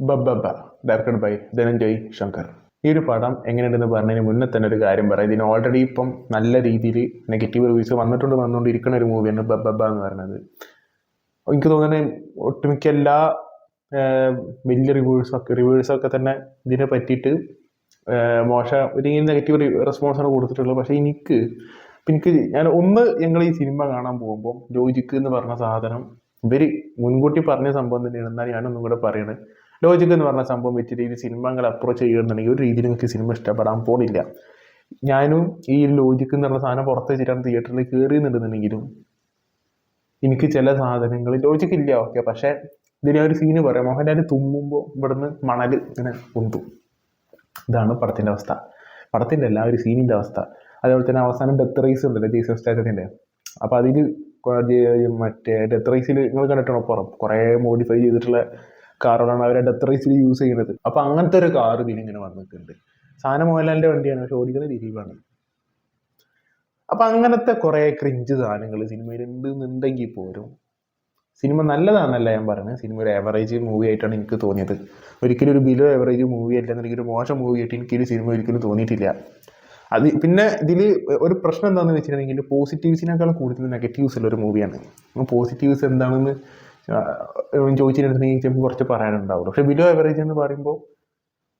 ബബ്ബ directed by Dhananjay Shankar. ഈ ഒരു പടം എങ്ങനെയുണ്ടെന്ന് പറഞ്ഞതിന് മുന്നേ തന്നെ ഒരു കാര്യം പറയാം. ഇതിന് ഓൾറെഡി ഇപ്പം നല്ല രീതിയിൽ നെഗറ്റീവ് റിവ്യൂസ് വന്നുകൊണ്ടിരിക്കുന്ന ഒരു മൂവിയാണ് ബബ്ബ എന്ന് പറയുന്നത്. എനിക്ക് തോന്നുന്നത് ഒട്ടുമിക്ക എല്ലാ വലിയ റിവ്യൂസൊക്കെ തന്നെ ഇതിനെ പറ്റിയിട്ട് ഒരു നെഗറ്റീവ് റെസ്പോൺസാണ് കൊടുത്തിട്ടുള്ളത്. പക്ഷേ എനിക്ക് ഞങ്ങൾ ഈ സിനിമ കാണാൻ പോകുമ്പോൾ ലോജിക്ക് എന്ന് പറഞ്ഞ സാധനം ഇവർ മുൻകൂട്ടി പറഞ്ഞ സംഭവം തന്നെയാണ്. എന്നാൽ ഞാനൊന്നും കൂടെ പറയണത്, ലോജിക്ക് എന്ന് പറഞ്ഞ സംഭവം വെച്ചിട്ട് ഈ സിനിമകൾ അപ്രോച്ച് ചെയ്യുന്നുണ്ടെങ്കിൽ ഒരു രീതിയിൽ നിങ്ങൾക്ക് സിനിമ ഇഷ്ടപ്പെടാൻ പോണില്ല. ഞാനും ഈ ലോജിക്ക് എന്ന് പറഞ്ഞ സാധനം പുറത്ത് വെച്ചിട്ടാണ് തിയേറ്ററിൽ കയറിയെന്നുണ്ടെന്നുണ്ടെങ്കിലും എനിക്ക് ചില സാധനങ്ങൾ ലോജിക്ക് ഇല്ല, ഓക്കെ. പക്ഷേ ഇതിനെ ഒരു സീന് പറയാം, മോഹൻലാൽ തുമ്മുമ്പോൾ ഇവിടുന്ന് മണൽ ഇങ്ങനെ ഉന്തും. ഇതാണ് പടത്തിൻ്റെ അവസ്ഥ. പടത്തിൻ്റെ അല്ല, ഒരു സീനിൻ്റെ അവസ്ഥ. അതേപോലെ തന്നെ അവസാനം ഡെത്ത് റേസ് ഉണ്ടല്ലോ ജീസസ് സ്റ്റാറ്റത്തിൻ്റെ. അപ്പോൾ അതിൽ മറ്റേ ഡെത്ത് റേസിൽ നിങ്ങൾ കണ്ടിട്ടാണോ കുറേ മോഡിഫൈ ചെയ്തിട്ടുള്ള കാറുകളാണ് അവരെ ഡെത്ത് റേസിൽ യൂസ് ചെയ്യുന്നത്. അപ്പോൾ അങ്ങനത്തെ ഒരു കാർ ഇതിലിങ്ങനെ വന്നിട്ടുണ്ട്. സാധനം മോഹൻലാലിൻ്റെ വണ്ടിയാണ്, പക്ഷെ ഓടിക്കുന്ന ദിലീപാണ്. അപ്പം അങ്ങനത്തെ കുറേ ക്രിഞ്ച് സാധനങ്ങൾ സിനിമയിൽ ഉണ്ടെന്നുണ്ടെങ്കിൽ പോലും സിനിമ നല്ലതാണെന്നല്ല ഞാൻ പറയുന്നത്. സിനിമ ഒരു ആവറേജ് മൂവി ആയിട്ടാണ് എനിക്ക് തോന്നിയത്. ഒരിക്കലും ഒരു ബിലോ ആവറേജ് മൂവി അല്ല, എന്നുണ്ടെങ്കിൽ ഒരു മോശം മൂവി ആയിട്ട് എനിക്കൊരു സിനിമ ഒരിക്കലും തോന്നിയിട്ടില്ല. പിന്നെ ഇതിൽ ഒരു പ്രശ്നം എന്താണെന്ന് വെച്ചിട്ടുണ്ടെങ്കിൽ പോസിറ്റീവ്സിനേക്കാളും കൂടുതൽ നെഗറ്റീവ്സ് ഉള്ള ഒരു മൂവിയാണ്. പോസിറ്റീവ്സ് എന്താണെന്ന് ചോദിച്ചിട്ടുണ്ടെങ്കിൽ ചിലപ്പോൾ കുറച്ച് പറയാനുണ്ടാവുള്ളൂ. പക്ഷേ ബിലോ ആവറേജ് എന്ന് പറയുമ്പോൾ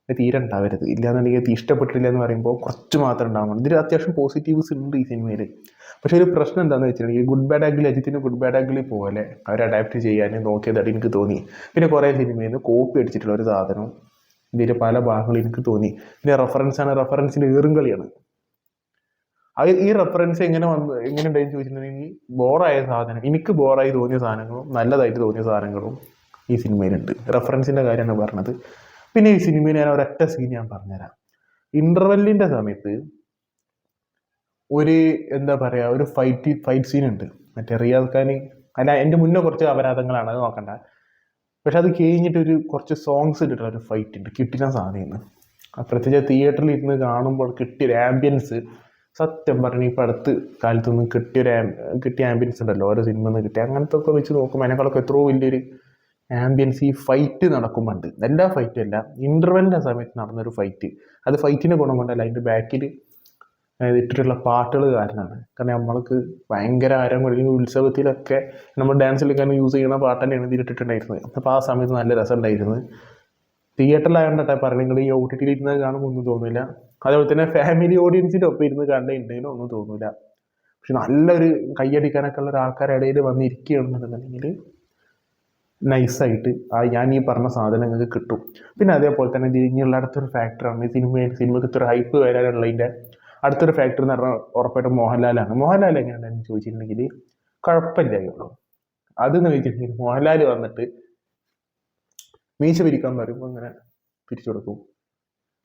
തീരെ ഉണ്ടാവരുത്. ഇല്ലാന്നുണ്ടെങ്കിൽ ഇഷ്ടപ്പെട്ടില്ല എന്ന് പറയുമ്പോൾ കുറച്ച് മാത്രം ഉണ്ടാവണം. ഇതിൽ അത്യാവശ്യം പോസിറ്റീവ്സ് ഉണ്ട് ഈ സിനിമയിൽ. പക്ഷേ ഒരു പ്രശ്നം എന്താണെന്ന് വെച്ചിട്ടുണ്ടെങ്കിൽ good bad angle, അജിത്തിന് good bad angle പോലെ അവർ അഡാപ്റ്റ് ചെയ്യാൻ നോക്കിയതായിട്ട് എനിക്ക് തോന്നി. പിന്നെ കുറേ സിനിമയിൽ നിന്ന് കോപ്പി അടിച്ചിട്ടുള്ള ഒരു സാധനം ഇതിൻ്റെ പല ഭാഗങ്ങളും എനിക്ക് തോന്നി. പിന്നെ റെഫറൻസിൻ്റെ ഏറുംകളിയാണ്. ഈ റെഫറൻസ് എങ്ങനെ ഉണ്ടായെന്ന് ചോദിച്ചിട്ടുണ്ടെങ്കിൽ ബോറായ സാധനം, എനിക്ക് ബോറായി തോന്നിയ സാധനങ്ങളും നല്ലതായിട്ട് തോന്നിയ സാധനങ്ങളും ഈ സിനിമയിലുണ്ട്. റെഫറൻസിൻ്റെ കാര്യമാണ് പറഞ്ഞത്. പിന്നെ ഈ സിനിമയിൽ ഞാൻ ഒരൊറ്റ സീൻ ഞാൻ പറഞ്ഞുതരാം. ഇന്റർവെല്ലിൻ്റെ സമയത്ത് ഒരു ഒരു ഫൈറ്റ് സീൻ ഉണ്ട്. മറ്റേ റിയാസ് ഖാൻ, അല്ല എൻ്റെ മുന്നേ കുറച്ച് അപരാധങ്ങളാണ്, അത് നോക്കണ്ട. പക്ഷെ അത് കഴിഞ്ഞിട്ട് കുറച്ച് സോങ്സ് ഇട്ടിട്ടുള്ള ഒരു ഫൈറ്റ് ഉണ്ട്. കിട്ടിയ സാധനം പ്രത്യേകിച്ച് തിയേറ്ററിൽ ഇരുന്ന് കാണുമ്പോൾ കിട്ടിയൊരു ആംബിയൻസ്, സത്യം പറഞ്ഞാൽ ഇപ്പോൾ അടുത്ത് കാലത്തൊന്നും കിട്ടിയ ആംബിയൻസ് ഉണ്ടല്ലോ ഓരോ സിനിമ നിന്ന് കിട്ടിയ, അങ്ങനത്തെ ഒക്കെ വെച്ച് നോക്കുമ്പോൾ അതിനേക്കാളൊക്കെ എത്രയോ വലിയൊരു ആംബിയൻസ് ഈ ഫൈറ്റ് നടക്കുമ്പോണ്ട്. എല്ലാ ഫൈറ്റും അല്ല, ഇൻ്റർവെല്ലിൻ്റെ സമയത്ത് നടന്നൊരു ഫൈറ്റ്. അത് ഫൈറ്റിൻ്റെ ഗുണം കൊണ്ടല്ല, അതിൻ്റെ ബാക്കിൽ ഇട്ടിട്ടുള്ള പാട്ടുകൾ കാരണമാണ്. കാരണം നമ്മൾക്ക് ഭയങ്കര അല്ലെങ്കിൽ ഉത്സവത്തിലൊക്കെ നമ്മൾ ഡാൻസ് കളിക്കാൻ യൂസ് ചെയ്യുന്ന പാട്ട് തന്നെയാണ് ഇതിലിട്ടിട്ടുണ്ടായിരുന്നത്. അപ്പോൾ ആ സമയത്ത് നല്ല രസം ഉണ്ടായിരുന്നു. തിയേറ്ററിലായതുകൊണ്ടട്ടെ പറഞ്ഞെങ്കിൽ ഈ OTT ഇരുന്നത് കാണുമ്പോൾ ഒന്നും തോന്നില്ല. അതേപോലെ തന്നെ ഫാമിലി ഓഡിയൻസിൻ്റെ ഒപ്പം ഇരുന്ന് കണ്ടിട്ടുണ്ടെങ്കിലും ഒന്നും തോന്നില്ല. പക്ഷെ നല്ലൊരു കൈയടിക്കാനൊക്കെ ഉള്ള ഒരാൾക്കാരുടെ ഇടയിൽ വന്നിരിക്കുകയാണെന്നുണ്ടെങ്കിൽ നൈസായിട്ട് ഞാൻ ഈ പറഞ്ഞ സാധനങ്ങൾക്ക് കിട്ടും. പിന്നെ അതേപോലെ തന്നെ ഇനിയുള്ള അടുത്തൊരു ഫാക്ടറാണ് സിനിമയ്ക്ക് ഇത്ര ഹൈപ്പ് വരാനുള്ളതിൻ്റെ അടുത്തൊരു ഫാക്ടർ എന്ന് പറഞ്ഞാൽ ഉറപ്പായിട്ടും മോഹൻലാലാണ്. മോഹൻലാൽ എങ്ങനെയാണെന്ന് ചോദിച്ചിട്ടുണ്ടെങ്കിൽ കുഴപ്പമില്ലായുള്ളൂ. അതെന്ന് ചോദിച്ചിട്ടുണ്ടെങ്കിൽ മോഹൻലാൽ വന്നിട്ട് മീശ പിരിക്കാൻ പറയുമ്പോൾ ഇങ്ങനെ പിരിച്ചു കൊടുക്കും.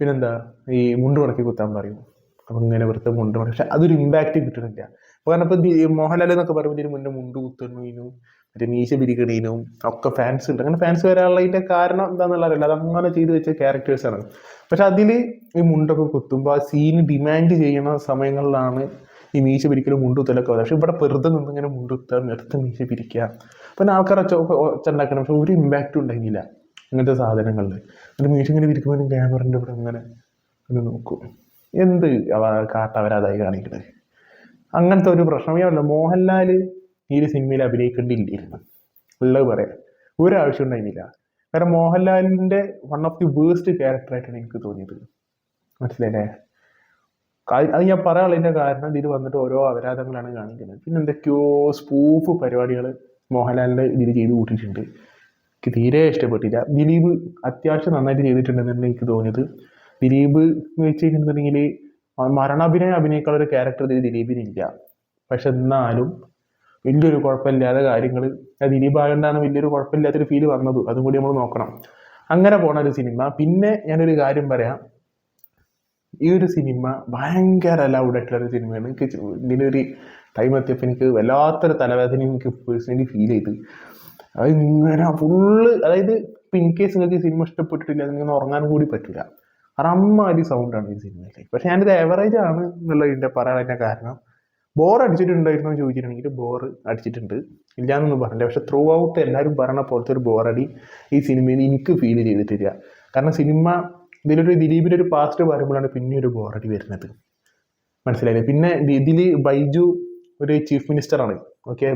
പിന്നെന്താ ഈ മുണ്ട് മടക്കി കുത്താൻ പറയും. അപ്പം ഇങ്ങനെ വെറുതെ മുണ്ട് മടക്കി, പക്ഷെ അതൊരു ഇമ്പാക്റ്റ് കിട്ടുന്നില്ല. കാരണം ഇപ്പം മോഹൻലാൽ എന്നൊക്കെ പറയുമ്പോൾ ഇതിന് മുന്നേ മുണ്ട് കുത്തുന്നതിനും മറ്റേ മീശ പിരിക്കണീനും ഒക്കെ ഫാൻസ് ഉണ്ട്. അങ്ങനെ ഫാൻസ് വരാനുള്ളതിൻ്റെ കാരണം എന്താണെന്നുള്ളതല്ല, അതങ്ങനെ ചെയ്ത് വെച്ച ക്യാരക്ടേഴ്സാണ്. പക്ഷെ അതിൽ ഈ മുണ്ടൊക്കെ കുത്തുമ്പോൾ ആ സീന് ഡിമാൻഡ് ചെയ്യുന്ന സമയങ്ങളിലാണ് ഈ മീശ പിരിക്കലും മുണ്ട് കുത്തലൊക്കെ വന്നത്. പക്ഷെ ഇവിടെ വെറുതെ നിന്നിങ്ങനെ മുണ്ട് കുത്തുക, നിർത്ത മീശ പിരിക്കുക, പിന്നെ ആൾക്കാർ ഒച്ചുണ്ടാക്കണം. പക്ഷെ ഒരു ഇമ്പാക്റ്റും ഉണ്ടായിരുന്നില്ല ഇങ്ങനത്തെ സാധനങ്ങളിൽ. എന്നിട്ട് മീശ ഇങ്ങനെ പിരിക്കുമ്പോഴും ക്യാമറൻ്റെ ഇവിടെ അങ്ങനെ ഒന്ന് നോക്കും, എന്ത് കാട്ടവരാതായി കാണിക്കണത്. അങ്ങനത്തെ ഒരു പ്രശ്നമേ മോഹൻലാൽ ഈ ഒരു സിനിമയിൽ അഭിനയിക്കേണ്ടിയില്ലായിരുന്നു, ഉള്ളത് പറയാം. ഒരാവശ്യം ഉണ്ടായിരുന്നില്ല. കാരണം മോഹൻലാലിൻ്റെ വൺ ഓഫ് ദി വേസ്റ്റ് ക്യാരക്ടറായിട്ടാണ് എനിക്ക് തോന്നിയത്. മനസ്സിലായില്ലേ? അത് ഞാൻ പറയാനുള്ളതിൻ്റെ കാരണം ഇതിൽ വന്നിട്ട് ഓരോ അപരാധങ്ങളാണ് കാണിക്കുന്നത്. പിന്നെ എന്തൊക്കെയോ സ്പൂഫ് പരിപാടികൾ മോഹൻലാലിൻ്റെ ഇതിൽ ചെയ്ത് കൂട്ടിയിട്ടുണ്ട്. എനിക്ക് തീരെ ഇഷ്ടപ്പെട്ടില്ല. ദിലീപ് അത്യാവശ്യം നന്നായിട്ട് ചെയ്തിട്ടുണ്ടെന്നാണ് എനിക്ക് തോന്നിയത്. ദിലീപ് എന്ന് വെച്ച് കഴിഞ്ഞിട്ടുണ്ടെങ്കിൽ അഭിനയിക്കാനുള്ള ഒരു ക്യാരക്ടർ ഇതിൽ ദിലീപിനില്ല. പക്ഷെ എന്നാലും വലിയൊരു കുഴപ്പമില്ലാത്ത കാര്യങ്ങൾ ദിലീപ് ആയതുകൊണ്ടാണ് വലിയൊരു കുഴപ്പമില്ലാത്തൊരു ഫീല് വന്നത്. അതും കൂടി നമ്മൾ നോക്കണം. അങ്ങനെ പോണ ഒരു സിനിമ. പിന്നെ ഞാനൊരു കാര്യം പറയാം, ഈ ഒരു സിനിമ ഭയങ്കര ലൗഡായിട്ടുള്ളൊരു സിനിമയാണ്. എനിക്ക് ഇതിലൊരു ടൈം എത്തിയപ്പോൾ എനിക്ക് വല്ലാത്തൊരു തലവേദന എനിക്ക് പേഴ്സണലി ഫീൽ ചെയ്ത്. അത് ഇങ്ങനെ ഫുള്ള്, അതായത് ഇപ്പം ഇൻ കേസ് നിങ്ങൾക്ക് ഈ സിനിമ ഇഷ്ടപ്പെട്ടിട്ടില്ല, നിങ്ങൾക്ക് ഉറങ്ങാൻ കൂടി പറ്റില്ല. കാരണം അമ്മാതിരി സൗണ്ടാണ് ഈ സിനിമയിൽ. പക്ഷെ ഞാനിത് ആവറേജ് ആണ് എന്നുള്ളതിൻ്റെ പറയാനുള്ള കാരണം ബോർ അടിച്ചിട്ടുണ്ടായിരുന്നോ എന്ന് ചോദിച്ചിട്ടുണ്ടെങ്കിൽ ബോർ അടിച്ചിട്ടുണ്ട്, ഇല്ലയെന്നൊന്നും പറഞ്ഞില്ല. പക്ഷെ ത്രൂ ഔട്ട് എല്ലാവരും പറഞ്ഞ പോലത്തെ ഒരു ബോറടി ഈ സിനിമയിൽ എനിക്ക് ഫീൽ ചെയ്തിട്ടില്ല. കാരണം സിനിമ ഇതിലൊരു ദിലീപിൻ്റെ ഒരു പാസ്റ്റ് പറയുമ്പോഴാണ് പിന്നെ ഒരു ബോറടി വരുന്നത്, മനസ്സിലായില്ലേ? പിന്നെ ഇതിൽ ബൈജു ഒരു ചീഫ് മിനിസ്റ്ററാണ്, ഓക്കെ.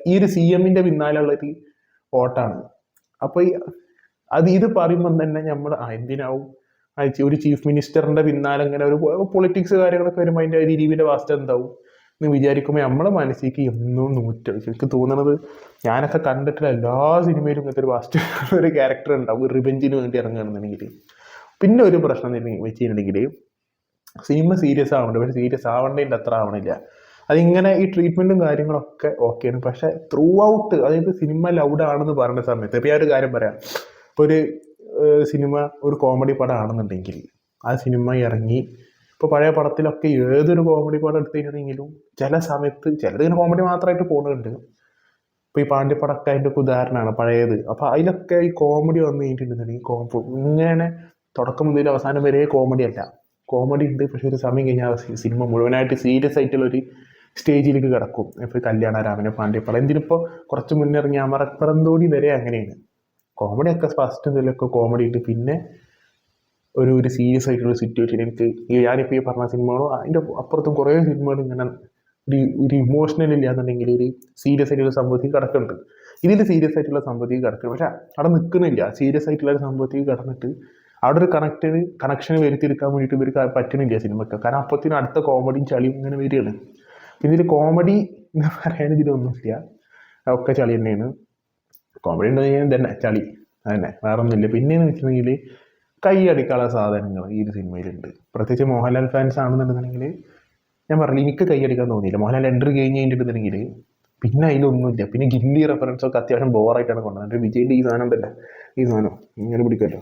ഈ ഒരു CM-ന്റെ പിന്നാലെയുള്ളൊരു ഓട്ടാണ്. അപ്പോൾ ഇത് പറയുമ്പോൾ തന്നെ നമ്മൾ എന്തിനാവും ഒരു ചീഫ് മിനിസ്റ്ററിന്റെ പിന്നാലെ ഇങ്ങനെ ഒരു പൊളിറ്റിക്സ് കാര്യങ്ങളൊക്കെ വരുമ്പോൾ അതിൻ്റെ ദിലീപിൻ്റെ വാസ്ത എന്താവും എന്ന് വിചാരിക്കുമ്പോൾ നമ്മളെ മനസ്സിലേക്ക് എന്നും എനിക്ക് തോന്നുന്നത്, ഞാനൊക്കെ കണ്ടിട്ടുള്ള എല്ലാ സിനിമയിലും ഇങ്ങനത്തെ ഒരു വാസ്റ്റ് ഒരു ക്യാരക്ടർ ഉണ്ടാവും റിവെഞ്ചിന് വേണ്ടി ഇറങ്ങുകയാണെന്നുണ്ടെങ്കിൽ. പിന്നെ ഒരു പ്രശ്നം വെച്ചിട്ടുണ്ടെങ്കിൽ സിനിമ സീരിയസ് ആവണ്ട, പക്ഷെ സീരിയസ് ആവേണ്ടതിൻ്റെ അത്ര ആവണില്ല. അതിങ്ങനെ ഈ ട്രീറ്റ്മെൻറ്റും കാര്യങ്ങളൊക്കെ ഓക്കെയാണ്, പക്ഷെ ത്രൂ ഔട്ട് അതായത് സിനിമ ലൗഡാണെന്ന് പറയുന്ന സമയത്ത് ഇപ്പോൾ ഞാൻ ഒരു കാര്യം പറയാം. ഇപ്പോൾ ഒരു സിനിമ ഒരു കോമഡി പടം ആണെന്നുണ്ടെങ്കിൽ ആ സിനിമ ഇറങ്ങി ഇപ്പോൾ പഴയ പടത്തിലൊക്കെ ഏതൊരു കോമഡി പടം എടുത്തിട്ടുണ്ടെങ്കിലും ചില സമയത്ത് ചിലതിങ്ങനെ കോമഡി മാത്രമായിട്ട് പോകുന്നുണ്ട്. ഇപ്പോൾ ഈ പാണ്ഡ്യപ്പടമൊക്കെ അതിൻ്റെ ഒക്കെ ഉദാഹരണമാണ് പഴയത്. അപ്പോൾ അതിലൊക്കെ ഈ കോമഡി വന്നു കഴിഞ്ഞിട്ടുണ്ടെങ്കിൽ ഇങ്ങനെ തുടക്കം മുതൽ അവസാനം വരെ കോമഡി അല്ല, കോമഡി ഉണ്ട്, പക്ഷെ ഒരു സമയം കഴിഞ്ഞാൽ സിനിമ മുഴുവനായിട്ട് സീരിയസ് ആയിട്ടുള്ളൊരു സ്റ്റേജിലേക്ക് കിടക്കും. ഇപ്പോൾ കല്യാണരാമന്, പാണ്ഡ്യപ്പടം, എന്തിനിപ്പോൾ കുറച്ച് മുന്നേ ഇറങ്ങിയ അമരപ്പറന്തോടി വരെ അങ്ങനെയാണ്. കോമഡിയൊക്കെ ഫസ്റ്റ് ഇതിലൊക്കെ കോമഡി ഉണ്ട്, പിന്നെ ഒരു സീരിയസ് ആയിട്ടുള്ള സിറ്റുവേഷൻ. എനിക്ക് ഞാനിപ്പോൾ ഈ പറഞ്ഞ സിനിമകളോ അതിൻ്റെ അപ്പുറത്തും കുറേ സിനിമകൾ ഇങ്ങനെ ഒരു ഇമോഷണൽ ഇല്ലാന്നുണ്ടെങ്കിൽ ഒരു സീരിയസ് ആയിട്ടുള്ള സംഭവത്തിൽ കിടക്കുന്നുണ്ട്. ഇതിൽ സീരിയസ് ആയിട്ടുള്ള സംഭവത്തിൽ കിടക്കുന്നു, പക്ഷെ അവിടെ നിൽക്കുന്നില്ല. സീരിയസ് ആയിട്ടുള്ള ഒരു സംഭവത്തിൽ കിടന്നിട്ട് അവിടെ ഒരു കണക്ഷൻ വരുത്തിയെടുക്കാൻ വേണ്ടിയിട്ട് ഇവർക്ക് പറ്റണില്ല സിനിമയ്ക്ക്. കാരണം അപ്പത്തിനും അടുത്ത കോമഡിയും ചളിയും ഇങ്ങനെ വരികയാണ്. പിന്നെ ഇതിൽ കോമഡി എന്ന് പറയാൻ ഇതിലൊന്നുമില്ല, ഒക്കെ ചളി തന്നെയാണ്. കോമഡി ഉണ്ടെങ്കിൽ തന്നെ ചളി അതന്നെ, വേറെ ഒന്നുമില്ല. പിന്നെയെന്ന് വെച്ചിട്ടുണ്ടെങ്കിൽ കൈയടിക്കാനുള്ള സാധനങ്ങൾ ഈ ഒരു സിനിമയിലുണ്ട്. പ്രത്യേകിച്ച് മോഹൻലാൽ ഫാൻസ് ആണെന്നുണ്ടെന്നുണ്ടെങ്കിൽ ഞാൻ പറഞ്ഞില്ല, എനിക്ക് കൈയടിക്കാൻ തോന്നിയില്ല. മോഹൻലാൽ എൻട്രി കഴിഞ്ഞ് കഴിഞ്ഞിട്ടുണ്ടെങ്കിൽ പിന്നെ അതിലൊന്നുമില്ല. പിന്നെ ഗില്ലി റെഫറൻസൊക്കെ അത്യാവശ്യം ബോറായിട്ടാണ് കൊണ്ടുവന്നത്. വിജയിൻ്റെ ഈ സാധനം ഉണ്ടല്ലോ, ഈ സാധനം ഇങ്ങനെ പിടിക്കുമല്ലോ,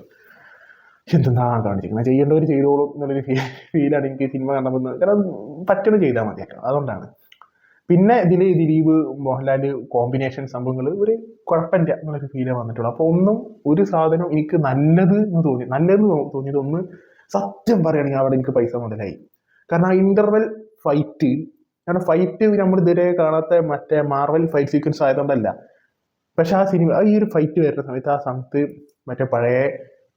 എന്തെന്നാ കാണിച്ചിരിക്കുന്നത്, ചെയ്യേണ്ടവർ ചെയ്തോളും എന്നുള്ളൊരു ഫീലാണ് എനിക്ക് സിനിമ കണ്ടപ്പോൾ. കാരണം പറ്റണം ചെയ്താൽ മതിയല്ലോ, അതുകൊണ്ടാണ്. പിന്നെ ദിലീപ് മോഹൻലാൽ കോമ്പിനേഷൻ സംഭവങ്ങൾ ഒരു കുഴപ്പമില്ല എന്നുള്ളൊരു ഫീലേ വന്നിട്ടുള്ളൂ. അപ്പോൾ ഒന്നും ഒരു സാധനം എനിക്ക് നല്ലതെന്ന് തോന്നിയത് ഒന്ന് സത്യം പറയുകയാണെങ്കിൽ അവിടെ എനിക്ക് പൈസ മുതലായി. കാരണം ആ ഇൻ്റർവെൽ ഫൈറ്റ്, കാരണം ഫൈറ്റ് നമ്മൾ ഇതുവരെ കാണാത്ത മറ്റേ മാർവൽ ഫൈറ്റ് സീക്വൻസ് ആയതുകൊണ്ടല്ല, പക്ഷെ ആ സിനിമ ഈ ഒരു ഫൈറ്റ് വരുന്ന സമയത്ത് ആ സമയത്ത് മറ്റേ പഴയ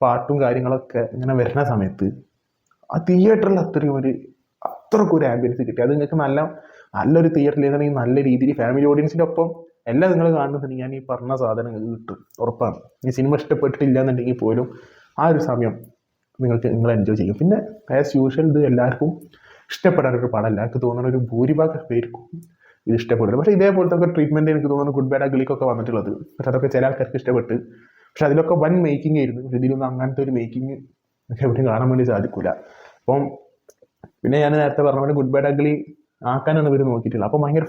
പാട്ടും കാര്യങ്ങളൊക്കെ ഇങ്ങനെ വരുന്ന സമയത്ത് ആ തിയേറ്ററിൽ അത്രക്കൊരു ആംബിയൻസ് കിട്ടി. അത് നിങ്ങൾക്ക് നല്ലൊരു തിയേറ്ററിൽ നിന്നുണ്ടെങ്കിൽ നല്ല രീതിയിൽ ഫാമിലി ഓഡിയൻസിൻ്റെ ഒപ്പം എല്ലാം നിങ്ങൾ കാണുന്നുണ്ടെങ്കിൽ ഞാൻ ഈ പറഞ്ഞ സാധനങ്ങൾ കിട്ടും, ഉറപ്പാണ്. ഈ സിനിമ ഇഷ്ടപ്പെട്ടിട്ടില്ല എന്നുണ്ടെങ്കിൽ പോലും ആ ഒരു സമയം നിങ്ങൾ എൻജോയ് ചെയ്യും. പിന്നെ ആസ് യൂഷ്വൽ ഇത് എല്ലാവർക്കും ഇഷ്ടപ്പെടാനൊരു പടമല്ല. എനിക്ക് തോന്നുന്ന ഒരു ഭൂരിഭാഗം പേർക്കും ഇത് ഇഷ്ടപ്പെടും. പക്ഷേ ഇതേപോലത്തെ ഒക്കെ ട്രീറ്റ്മെൻറ്റ് എനിക്ക് തോന്നുന്നു ഗുഡ് ബാഡ് അഗ്ലിക്കൊക്കെ വന്നിട്ടുള്ളത്. പക്ഷെ അതൊക്കെ ചില ആൾക്കാർക്ക് ഇഷ്ടപ്പെട്ട്, പക്ഷെ അതിലൊക്കെ വൻ മേക്കിംഗ് ആയിരുന്നു. പക്ഷെ ഇതിലൊന്നും അങ്ങനത്തെ ഒരു മേക്കിംഗ് എവിടെയും കാണാൻ വേണ്ടി സാധിക്കില്ല. അപ്പം പിന്നെ ഞാൻ നേരത്തെ പറഞ്ഞ പോലെ ഗുഡ് ബാഡ് അഗ്ലി ആക്കാനാണ് ഇവർ നോക്കിയിട്ടുള്ളത്. അപ്പോൾ ഭയങ്കര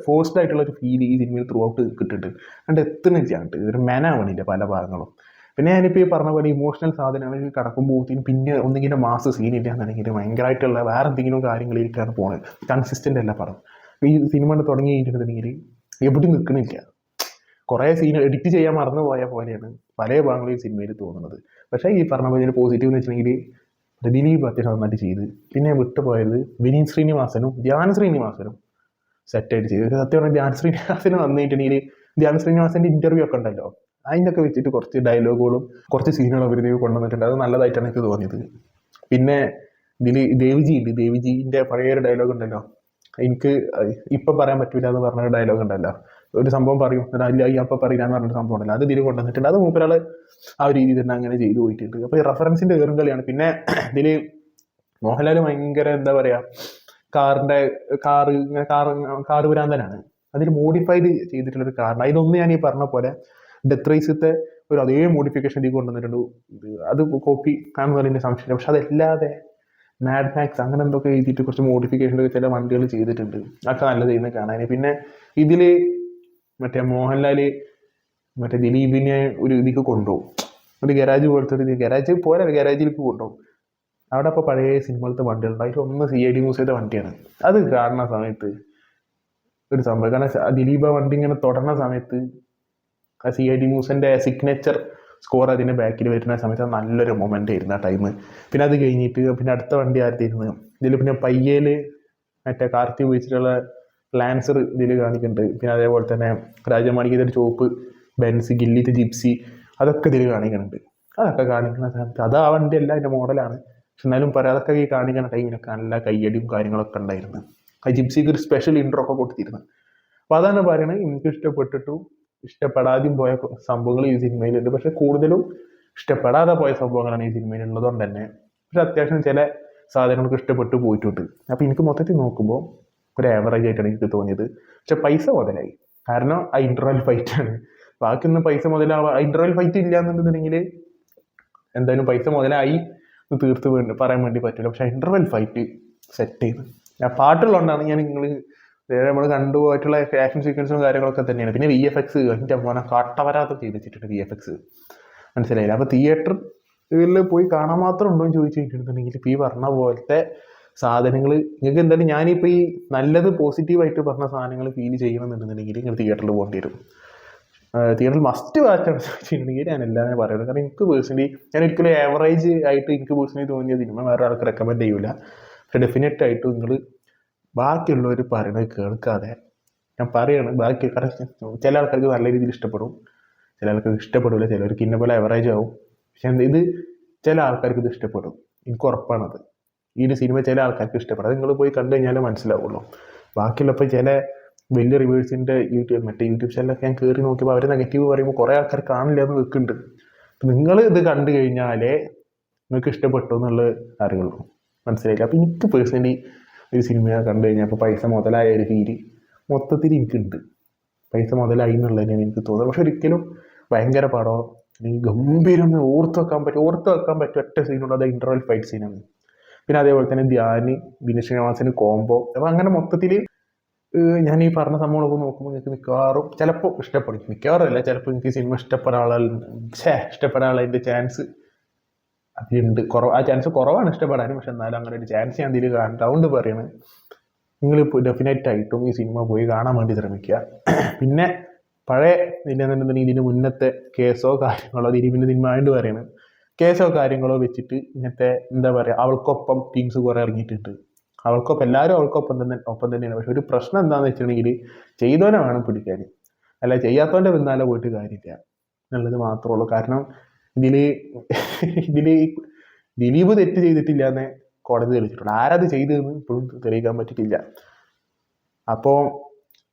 ഫോഴ്സ്ഡ് ആയിട്ടുള്ള ഒരു ഫീൽ ഈ സിനിമയിൽ ത്രൂ ഔട്ട് കിട്ടിയിട്ട് അതുകൊണ്ട് എത്തുന്നില്ല, ഇതൊരു മെനാവണില്ല പല ഭാഗങ്ങളും. പിന്നെ ഞാനിപ്പോൾ ഈ പറഞ്ഞ പോലെ ഇമോഷണൽ സാധനങ്ങളിൽ കടക്കുമ്പോഴത്തേനും പിന്നെ ഒന്നിങ്ങനെ മാസ് സീനില്ല എന്നുണ്ടെങ്കിൽ ഭയങ്കരമായിട്ടുള്ള വേറെ എന്തെങ്കിലും കാര്യങ്ങളിലേക്കാണ് പോകുന്നത്. കൺസിസ്റ്റൻ്റ് അല്ല പടം. ഈ സിനിമ തുടങ്ങി കഴിഞ്ഞിട്ടുണ്ടെങ്കിൽ എവിടെയും നിൽക്കണില്ല. കുറേ സീൻ എഡിറ്റ് ചെയ്യാൻ മറന്നു പോയ പോലെയാണ് പല ഭാഗങ്ങളും ഈ സിനിമയിൽ തോന്നുന്നത്. പക്ഷേ ഈ പറഞ്ഞ പോലെ പോസിറ്റീവ് എന്ന് വെച്ചിട്ടുണ്ടെങ്കിൽ ദിലീപ് അത്യാവശ്യം നന്നായിട്ട് ചെയ്ത്, പിന്നെ വിട്ടുപോയത് വിനീത് ശ്രീനിവാസനും ധ്യാൻ ശ്രീനിവാസനും സെറ്റായിട്ട് ചെയ്തു. സത്യം പറഞ്ഞാൽ ധ്യാൻ ശ്രീനിവാസന് വന്നിട്ടുണ്ടെങ്കിൽ ധ്യാൻ ശ്രീനിവാസൻ്റെ ഇൻ്റർവ്യൂ ഒക്കെ ഉണ്ടല്ലോ, അതിൻ്റെയൊക്കെ വെച്ചിട്ട് കുറച്ച് ഡയലോഗുകളും കുറച്ച് സീനുകളും അവർ കൊണ്ടുവന്നിട്ടുണ്ട്. അത് നല്ലതായിട്ടാണ് എനിക്ക് തോന്നിയത്. പിന്നെ ഇതിൽ ദേവിജീൻ്റെ പഴയൊരു ഡയലോഗ് ഉണ്ടല്ലോ, എനിക്ക് ഇപ്പം പറയാൻ പറ്റില്ല എന്ന് പറഞ്ഞൊരു ഡയലോഗ് ഉണ്ടല്ലോ, ഒരു സംഭവം പറയും അല്ല അപ്പം പറയില്ല എന്ന് പറഞ്ഞൊരു സംഭവം ഉണ്ടല്ലോ, അത് ഇതിൽ കൊണ്ടുവന്നിട്ടുണ്ട്. അത് മൂപ്പരാൾ ആ ഒരു രീതിയിൽ തന്നെ അങ്ങനെ ചെയ്തു പോയിട്ടുണ്ട്. അപ്പോൾ ഈ റെഫറൻസിൻ്റെ ഏറും കളിയാണ്. പിന്നെ ഇതിൽ മോഹൻലാൽ ഭയങ്കര എന്താ പറയുക, കാറ് ഭ്രാന്തനാണ്. അതിൽ മോഡിഫൈഡ് ചെയ്തിട്ടുള്ളൊരു കാറിന് അതിലൊന്ന് ഞാൻ ഈ പറഞ്ഞ പോലെ ഡെത്ത് റേസത്തെ ഒരു അതേ മോഡിഫിക്കേഷൻ ഇതിൽ കൊണ്ടുവന്നിട്ടുണ്ട്. അത് കോപ്പി കാണുന്നതിൻ്റെ സംശയമില്ല. പക്ഷെ അതല്ലാതെ മാഡ് മാക്സ് അങ്ങനെ എന്തൊക്കെ എഴുതിയിട്ട് കുറച്ച് മോഡിഫിക്കേഷനൊക്കെ ചില വണ്ടികൾ ചെയ്തിട്ടുണ്ട്. അതൊക്കെ നല്ലത് ചെയ്യുന്നത് കാണാൻ. പിന്നെ ഇതിൽ മറ്റേ മോഹൻലാൽ മറ്റേ ദിലീപിനെ ഒരു ഇതിലേക്ക് കൊണ്ടുപോകും, ഒരു ഗരാജ് പോലത്തെ ഒരു ഗരാജിലേക്ക് കൊണ്ടുപോകും. അവിടെ അപ്പോൾ പഴയ സിനിമയിലത്തെ വണ്ടികളുണ്ട്, അതിലൊന്ന് CID മ്യൂസിയത്തെ വണ്ടിയാണ്. അത് കാണുന്ന സമയത്ത് ഒരു സംഭവം, കാരണം ദിലീപ് ആ വണ്ടി ഇങ്ങനെ തുടർന്ന സമയത്ത് ആ CID മ്യൂസിയൻ്റെ സിഗ്നേച്ചർ സ്കോർ അതിൻ്റെ ബാക്കിൽ വരുന്ന സമയത്ത് നല്ലൊരു മൊമെൻ്റ് ആയിരുന്നു ആ ടൈം. പിന്നെ അത് കഴിഞ്ഞിട്ട് പിന്നെ അടുത്ത വണ്ടി ആയിരുന്നത് ഇതിൽ പിന്നെ പയ്യേൽ മറ്റേ കാർത്തി ഉപയോഗിച്ചിട്ടുള്ള ലാൻസർ ഇതിൽ കാണിക്കുന്നുണ്ട്. പിന്നെ അതേപോലെ തന്നെ രാജമാണിക്യത്തെ ചോപ്പ്, ബെൻസ്, ഗില്ലിത്തെ ജിപ്സി, അതൊക്കെ ഇതിൽ കാണിക്കുന്നുണ്ട്. അതൊക്കെ കാണിക്കുന്ന സമയത്ത് അത് ആ വണ്ടി അല്ല, അതിൻ്റെ മോഡലാണ്. പക്ഷെ എന്നാലും പറയാം, അതൊക്കെ ഈ കാണിക്കുന്ന ടൈമിനൊക്കെ നല്ല കയ്യടിയും കാര്യങ്ങളൊക്കെ ഉണ്ടായിരുന്നു. ആ ജിപ്സിക്ക് ഒരു സ്പെഷ്യൽ ഇൻട്രോ ഒക്കെ കൊടുത്തിരുന്നു. അപ്പോൾ അതാണ് പറയുന്നത്, എനിക്ക് ഇഷ്ടപ്പെട്ടിട്ടും ഇഷ്ടപ്പെടാതെയും പോയ സംഭവങ്ങൾ ഈ സിനിമയിലുണ്ട്. പക്ഷെ കൂടുതലും ഇഷ്ടപ്പെടാതെ പോയ സംഭവങ്ങളാണ് ഈ സിനിമയിൽ ഉള്ളതുകൊണ്ട് തന്നെ. പക്ഷെ അത്യാവശ്യം ചില സാധനങ്ങൾക്ക് ഇഷ്ടപ്പെട്ട് പോയിട്ടുണ്ട്. അപ്പോൾ എനിക്ക് മൊത്തത്തിൽ നോക്കുമ്പോൾ ഒരു ആവറേജ് ആയിട്ടാണ് എനിക്ക് തോന്നിയത്. പക്ഷെ പൈസ മുതലായി, കാരണം ആ ഇൻ്റർവെൽ ഫൈറ്റാണ്. ബാക്കിയൊന്നും പൈസ മുതലാവുക, ഇൻ്റർവെൽ ഫൈറ്റ് ഇല്ല എന്നുണ്ടെന്നുണ്ടെങ്കിൽ എന്തായാലും പൈസ മുതലായി തീർത്ത് പറയാൻ വേണ്ടി പറ്റില്ല. പക്ഷെ ഇൻ്റർവെൽ ഫൈറ്റ് സെറ്റ് ചെയ്ത് ആ പാട്ടുള്ളതുകൊണ്ടാണ് ഞാൻ നമ്മൾ കണ്ടുപോയിട്ടുള്ള ആക്ഷൻ സീക്വൻസും കാര്യങ്ങളൊക്കെ തന്നെയാണ്. പിന്നെ VFX എൻ്റെ മോനെ കാട്ടവരാതെ ചെയ്ത് വെച്ചിട്ടുണ്ട് VFX, മനസ്സിലായില്ല. അപ്പോൾ തിയേറ്ററിൽ പോയി കാണാൻ മാത്രം ഉണ്ടോ എന്ന് ചോദിച്ചു കഴിഞ്ഞിട്ടുണ്ടെങ്കിൽ ഇപ്പോൾ ഈ പറഞ്ഞ പോലത്തെ സാധനങ്ങൾ നിങ്ങൾക്ക് എന്തായാലും ഞാനിപ്പോൾ ഈ നല്ലത് പോസിറ്റീവായിട്ട് പറഞ്ഞ സാധനങ്ങൾ ഫീൽ ചെയ്യണമെന്നുണ്ടെന്നുണ്ടെങ്കിൽ നിങ്ങൾ തിയേറ്ററിൽ പോകേണ്ടി വരും. തിയേറ്ററിൽ മസ്റ്റ് വാച്ചാണ് ചോദിച്ചിട്ടുണ്ടെങ്കിൽ ഞാൻ എല്ലാവരും പറയുന്നത്. കാരണം എനിക്ക് പേഴ്സണലി ഞാൻ ഒരിക്കലും ആവറേജ് ആയിട്ട് എനിക്ക് പേഴ്സണലി തോന്നിയ സിനിമ വേറെ ആൾക്ക് റെക്കമെൻഡ് ചെയ്യില്ല. പക്ഷെ ഡെഫിനറ്റ് ആയിട്ട് നിങ്ങൾ ബാക്കിയുള്ളവർ പറയുന്നത് കേൾക്കാതെ, ഞാൻ പറയാണ് ബാക്കി ചില ആൾക്കാർക്ക് നല്ല രീതിയിൽ ഇഷ്ടപ്പെടും, ചില ആൾക്കാർക്ക് ഇഷ്ടപ്പെടില്ല, ചിലർക്ക് ഇന്ന പോലെ ആവറേജ് ആവും. പക്ഷെ ഇത് ചില ആൾക്കാർക്ക് ഇത് ഇഷ്ടപ്പെടും, എനിക്ക് ഉറപ്പാണത്. ഈ ഒരു സിനിമ ചില ആൾക്കാർക്ക് ഇഷ്ടപ്പെടും, അത് നിങ്ങൾ പോയി കണ്ടു കഴിഞ്ഞാലേ മനസ്സിലാവുള്ളൂ. ബാക്കിയുള്ളപ്പോൾ ചില വലിയ റിവ്യൂസിൻ്റെ യൂട്യൂബ് ചാനലൊക്കെ ഞാൻ കയറി നോക്കിയപ്പോൾ അവർ നെഗറ്റീവ് പറയുമ്പോൾ കുറേ ആൾക്കാർ കാണില്ല എന്ന് വെക്കുന്നുണ്ട്. അപ്പം നിങ്ങൾ ഇത് കണ്ടു കഴിഞ്ഞാലേ നിങ്ങൾക്ക് ഇഷ്ടപ്പെട്ടു എന്നുള്ളത് അറിയുള്ളൂ, മനസ്സിലായില്ല. അപ്പോൾ എനിക്ക് പേഴ്സണലി ഒരു സിനിമ കണ്ടു കഴിഞ്ഞപ്പോൾ പൈസ മുതലായ ഒരു ഫീല് മൊത്തത്തിൽ എനിക്കുണ്ട്. പൈസ മുതലായി എന്നുള്ളതിനാണ് എനിക്ക് തോന്നുന്നത്. പക്ഷെ ഒരിക്കലും ഭയങ്കര പടമോ അല്ലെങ്കിൽ ഗംഭീരം ഓർത്ത് വെക്കാൻ പറ്റും ഒറ്റ സീനുള്ളത് അത് ഇൻ്റർവെൽ ഫൈറ്റ് സീനാണ്. പിന്നെ അതേപോലെ തന്നെ ധ്യാന്, വിനീത് ശ്രീനിവാസന് കോംബോ. അപ്പോൾ അങ്ങനെ മൊത്തത്തിൽ ഞാൻ ഈ പറഞ്ഞ സംഭവങ്ങളൊക്കെ നോക്കുമ്പോൾ എനിക്ക് മിക്കവാറും ചിലപ്പോൾ ഇഷ്ടപ്പെടും, മിക്കവാറും അല്ല, ചിലപ്പോൾ എനിക്ക് സിനിമ ഇഷ്ടപ്പെടാനുള്ള ചാൻസ് അതിലുണ്ട്. ആ ചാൻസ് കുറവാണ് ഇഷ്ടപ്പെടാനും. പക്ഷെ എന്നാലും അങ്ങനെ ഒരു ചാൻസ് ഞാൻ ഇതിൽ കാണും. അതുകൊണ്ട് പറയണത് നിങ്ങളിപ്പോൾ ഡെഫിനറ്റ് ആയിട്ടും ഈ സിനിമ പോയി കാണാൻ വേണ്ടി ശ്രമിക്കുക. പിന്നെ പഴയ ഇല്ലെന്നുണ്ടെങ്കിൽ ഇതിന് മുന്നത്തെ കേസോ കാര്യങ്ങളോ, ദിലീപിൻ്റെ സിനിമ ആയതുകൊണ്ട് പറയണത്, കേസോ കാര്യങ്ങളോ വെച്ചിട്ട് ഇങ്ങനത്തെ എന്താ പറയുക, അവൾക്കൊപ്പം ടീംസ് കുറേ ഇറങ്ങിയിട്ടുണ്ട്. അവൾക്കൊപ്പം എല്ലാവരും ഒപ്പം തന്നെയാണ്. പക്ഷെ ഒരു പ്രശ്നം എന്താണെന്ന് വെച്ചിട്ടുണ്ടെങ്കിൽ ചെയ്തവനെ വേണം പിടിക്കാൻ, അല്ല ചെയ്യാത്തവൻ്റെ പിന്നാലെ പോയിട്ട് കാര്യമില്ല എന്നുള്ളത് മാത്രമേ ഉള്ളൂ. കാരണം ഇതിൽ ദിലീപ് തെറ്റ് ചെയ്തിട്ടില്ല എന്ന് കോടതി തെളിയിച്ചിട്ടുണ്ട്. ആരത് ചെയ്തതെന്ന് ഇപ്പോഴും തെളിയിക്കാൻ പറ്റിയിട്ടില്ല. അപ്പോൾ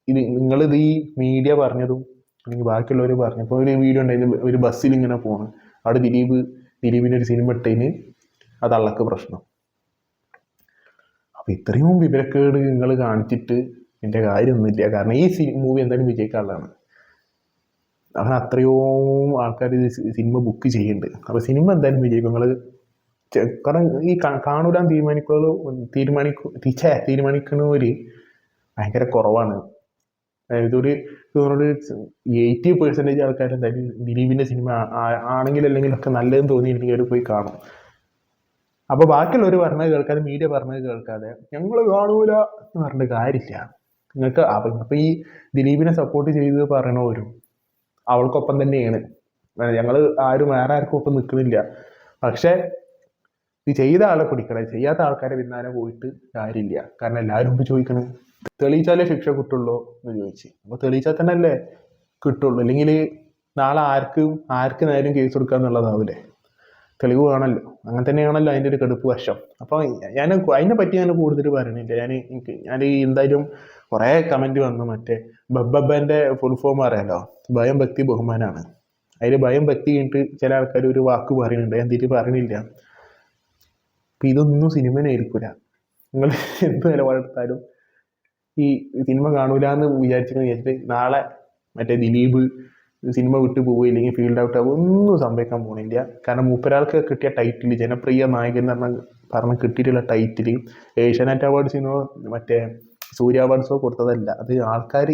നിങ്ങളിത് ഈ മീഡിയ പറഞ്ഞതും അല്ലെങ്കിൽ ബാക്കിയുള്ളവർ പറഞ്ഞപ്പോൾ ഒരു വീഡിയോ ഉണ്ടായിരുന്നു, ഒരു ബസ്സിൽ ഇങ്ങനെ പോകണം, അവിടെ ദിലീപിൻ്റെ ഒരു സിനിമ ഇട്ടതിന് അത് അള്ളക്ക് പ്രശ്നം. അപ്പോൾ ഇത്രയും വിവരക്കേട് നിങ്ങൾ കാണിച്ചിട്ട് എൻ്റെ കാര്യമൊന്നുമില്ല. കാരണം ഈ മൂവി എന്തായാലും വിജയിക്കാനുള്ളതാണ്. അങ്ങനെ അത്രയും ആൾക്കാർ ഇത് സിനിമ ബുക്ക് ചെയ്യുന്നുണ്ട്. അപ്പോൾ സിനിമ എന്തായാലും വിജയിക്കും. നിങ്ങൾ കാരണം ഈ കാണൂലാൻ തീരുമാനിക്കുന്നവർ ഭയങ്കര കുറവാണ്. ഇതൊരു 80% ആൾക്കാർ എന്തായാലും ദിലീപിൻ്റെ സിനിമ ആണെങ്കിൽ അല്ലെങ്കിലൊക്കെ നല്ലതെന്ന് തോന്നിയിട്ടുണ്ടെങ്കിൽ അവർ പോയി കാണും. അപ്പോൾ ബാക്കിയുള്ളവർ പറഞ്ഞത് കേൾക്കാതെ, മീഡിയ പറഞ്ഞത് കേൾക്കാതെ ഞങ്ങൾ കാണൂല എന്ന് പറഞ്ഞിട്ട് കാര്യമില്ല. നിങ്ങൾക്ക് അപ്പോൾ ഈ ദിലീപിനെ സപ്പോർട്ട് ചെയ്ത് പറയണവരും അവൾക്കൊപ്പം തന്നെയാണ്. ഞങ്ങൾ വേറെ ആർക്കും ഒപ്പം നിൽക്കുന്നില്ല. പക്ഷെ ഇത് ചെയ്ത ആളെ പിടിക്കണം, ചെയ്യാത്ത ആൾക്കാരെ പിന്നാലെ പോയിട്ട് കാര്യമില്ല. കാരണം എല്ലാവരും മുമ്പ് ചോദിക്കണം, തെളിയിച്ചാലേ ശിക്ഷ കിട്ടുള്ളൂ എന്ന് ചോദിച്ച്. അപ്പോൾ തെളിയിച്ചാൽ തന്നെ അല്ലേ കിട്ടുള്ളൂ, അല്ലെങ്കിൽ നാളെ ആർക്ക് നേരം കേസ് കൊടുക്കുക എന്നുള്ളതാവില്ലേ, തെളിവ് വേണമല്ലോ. അങ്ങനെ തന്നെയാണല്ലോ അതിൻ്റെ ഒരു കടുപ്പ് വശം. അപ്പോൾ അതിനെ പറ്റി ഞാൻ കൂടുതൽ പറയണില്ല. ഞാൻ എന്തായാലും കുറേ കമൻറ്റ് വന്നു, മറ്റേ ബബ്ബൻ്റെ ഫുൾ ഫോം അറിയാലോ, ഭയം ഭക്തി ബഹുമാനാണ്. അതിൽ ഭയം ഭക്തി കഴിഞ്ഞിട്ട് ചില ആൾക്കാർ ഒരു വാക്ക് പറയുന്നുണ്ട്, ഞാൻ തിരിച്ച് പറയണില്ല. അപ്പം ഇതൊന്നും സിനിമനായിരിക്കില്ല. നിങ്ങൾ എന്ത് നിലപാടെടുത്താലും ഈ സിനിമ കാണൂല എന്ന് വിചാരിച്ചിട്ട് നാളെ മറ്റേ ദിലീപ് സിനിമ വിട്ടു പോവുകയില്ലെങ്കിൽ ഫീൽഡ് ഔട്ട് ആവുക ഒന്നും സംഭവിക്കാൻ പോകുന്നില്ല. കാരണം മൂപ്പരാൾക്ക് കിട്ടിയ ടൈറ്റിൽ ജനപ്രിയ നായകൻ എന്ന് പറഞ്ഞ് കിട്ടിയിട്ടുള്ള ടൈറ്റിൽ ഏഷ്യാനെറ്റ് അവാർഡ്സിനോ മറ്റേ സൂര്യ അവാർഡ്സോ കൊടുത്തതല്ല, അത് ആൾക്കാർ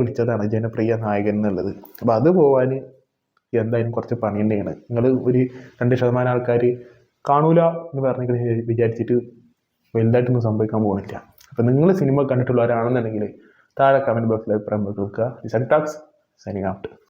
വിളിച്ചതാണ് ജനപ്രിയ നായകൻ എന്നുള്ളത്. അപ്പോൾ അത് പോവാൻ എന്തായാലും കുറച്ച് പണി തന്നെയാണ്. നിങ്ങൾ ഒരു 2% ആൾക്കാർ കാണൂല എന്ന് പറഞ്ഞ് വിചാരിച്ചിട്ട് വലുതായിട്ടൊന്നും സംഭവിക്കാൻ പോകുന്നില്ല. അപ്പോൾ നിങ്ങൾ സിനിമ കണ്ടിട്ടുള്ളവരാണെന്നുണ്ടെങ്കിൽ താഴെ കമൻറ്റ് ബോക്സിൽ അഭിപ്രായം കേൾക്കുക. Listen talks signing out.